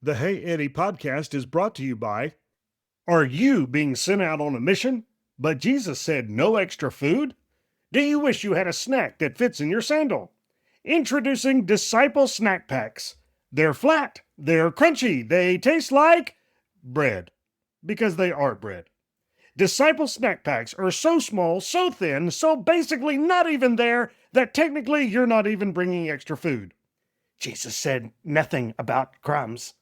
The Hey Eddie podcast is brought to you by Are you being sent out on a mission, but Jesus said no extra food? Do you wish you had a snack that fits in your sandal? Introducing Disciple Snack Packs. They're flat, they're crunchy, they taste like bread, because they are bread. Disciple Snack Packs are so small, so thin, so basically not even there that technically you're not even bringing extra food. Jesus said nothing about crumbs.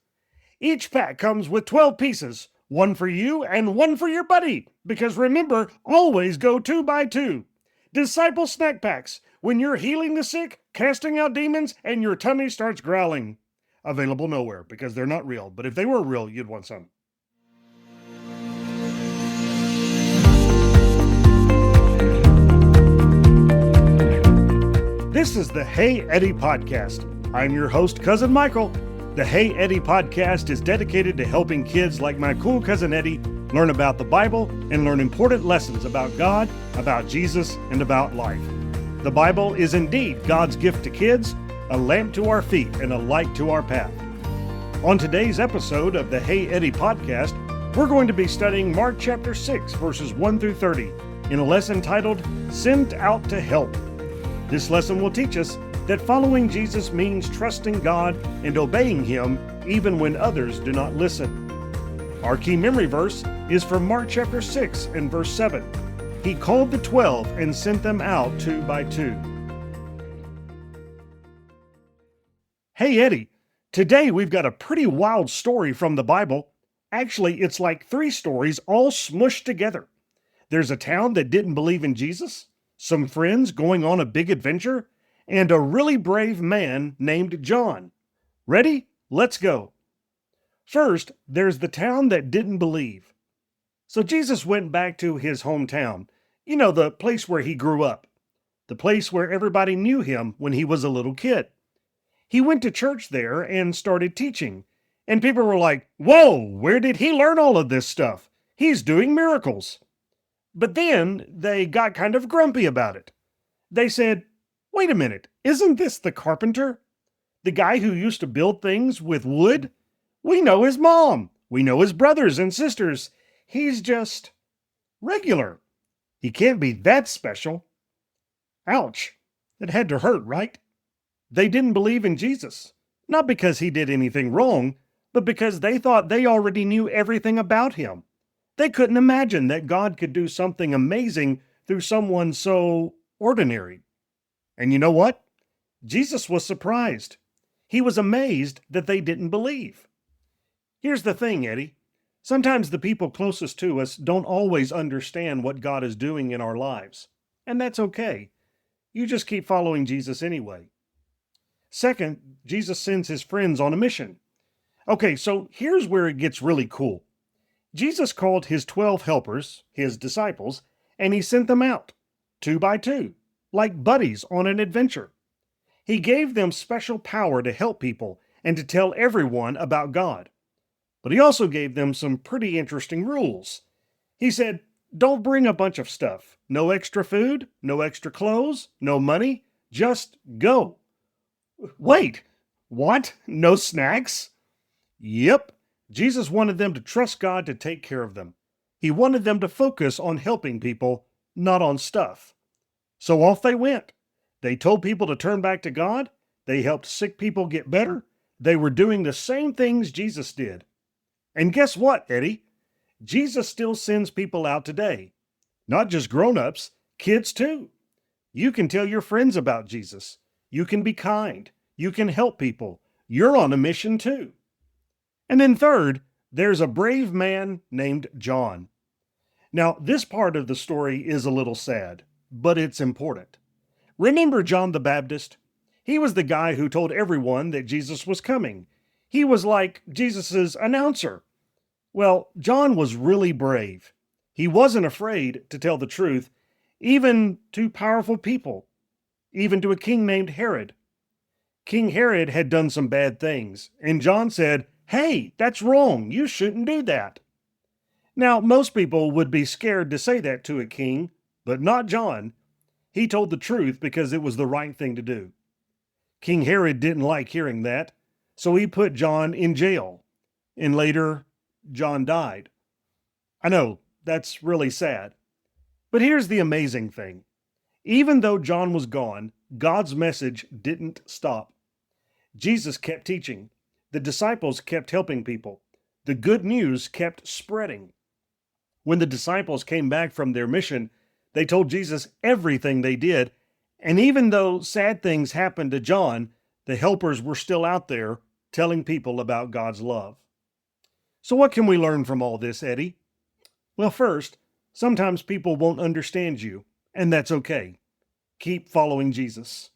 Each pack comes with 12 pieces, one for you and one for your buddy, because remember, always go 2 by 2. Disciple Snack Packs, when you're healing the sick, casting out demons, and your tummy starts growling. Available nowhere, because they're not real, but if they were real, you'd want some. This is the Hey Eddie podcast. I'm your host, Cousin Michael. The Hey Eddie podcast is dedicated to helping kids like my cool cousin Eddie learn about the Bible and learn important lessons about God, about Jesus, and about life. The Bible is indeed God's gift to kids, a lamp to our feet and a light to our path. On today's episode of the Hey Eddie podcast, we're going to be studying Mark chapter 6, verses 1 through 30, in a lesson titled, Sent Out to Help. This lesson will teach us that following Jesus means trusting God and obeying Him even when others do not listen. Our key memory verse is from Mark chapter 6 and verse 7. He called the 12 and sent them out 2 by 2. Hey Eddie, today we've got a pretty wild story from the Bible. Actually, it's like 3 stories all smushed together. There's a town that didn't believe in Jesus, some friends going on a big adventure, and a really brave man named John. Ready? Let's go. First, there's the town that didn't believe. So Jesus went back to his hometown, the place where he grew up, the place where everybody knew him when he was a little kid. He went to church there and started teaching, and people were like, "Whoa, where did he learn all of this stuff? He's doing miracles." But then they got kind of grumpy about it. They said, "Wait a minute, isn't this the carpenter? The guy who used to build things with wood? We know his mom. We know his brothers and sisters. He's just regular. He can't be that special." Ouch. It had to hurt, right? They didn't believe in Jesus. Not because he did anything wrong, but because they thought they already knew everything about him. They couldn't imagine that God could do something amazing through someone so ordinary. And you know what? Jesus was surprised. He was amazed that they didn't believe. Here's the thing, Eddie. Sometimes the people closest to us don't always understand what God is doing in our lives. And that's okay. You just keep following Jesus anyway. Second, Jesus sends his friends on a mission. Okay, so here's where it gets really cool. Jesus called his 12 helpers, his disciples, and he sent them out, 2 by 2. Like buddies on an adventure. He gave them special power to help people and to tell everyone about God. But he also gave them some pretty interesting rules. He said, don't bring a bunch of stuff. No extra food, no extra clothes, no money. Just go. Wait, what? No snacks? Yep. Jesus wanted them to trust God to take care of them. He wanted them to focus on helping people, not on stuff. So off they went. They told people to turn back to God. They helped sick people get better. They were doing the same things Jesus did. And guess what, Eddie? Jesus still sends people out today. Not just grown-ups, kids too. You can tell your friends about Jesus. You can be kind. You can help people. You're on a mission too. And then third, there's a brave man named John. Now, this part of the story is a little sad, but it's important. Remember John the Baptist? He was the guy who told everyone that Jesus was coming. He was like Jesus's announcer. Well, John was really brave. He wasn't afraid to tell the truth, even to powerful people, even to a king named Herod. King Herod had done some bad things, and John said, "Hey, that's wrong. You shouldn't do that." Now, most people would be scared to say that to a king, but not John. He told the truth because it was the right thing to do. King Herod didn't like hearing that, so he put John in jail. and later John died. I know, that's really sad. But here's the amazing thing. Even though John was gone, God's message didn't stop. Jesus kept teaching. The disciples kept helping people. The good news kept spreading. When the disciples came back from their mission, they told Jesus everything they did. And even though sad things happened to John, the helpers were still out there telling people about God's love. So what can we learn from all this, Eddie? Well, first, sometimes people won't understand you, and that's okay. Keep following Jesus.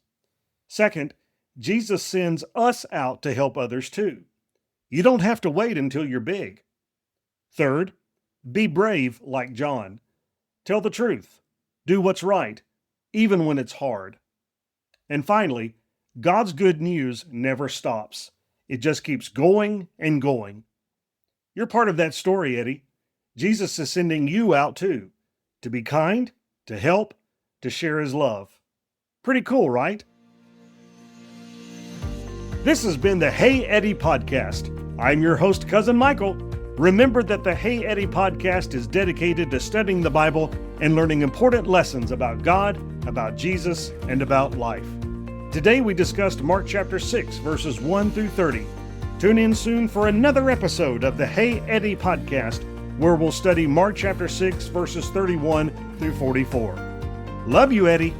Second, Jesus sends us out to help others too. You don't have to wait until you're big. Third, be brave like John. Tell the truth. Do what's right, even when it's hard. And finally, God's good news never stops. It just keeps going and going. You're part of that story, Eddie. Jesus is sending you out too, to be kind, to help, to share his love. Pretty cool, right? This has been the Hey Eddie podcast. I'm your host, Cousin Michael. Remember that the Hey Eddie podcast is dedicated to studying the Bible and learning important lessons about God, about Jesus, and about life. Today we discussed Mark chapter 6, verses 1 through 30. Tune in soon for another episode of the Hey Eddie podcast, where we'll study Mark chapter 6, verses 31 through 44. Love you, Eddie.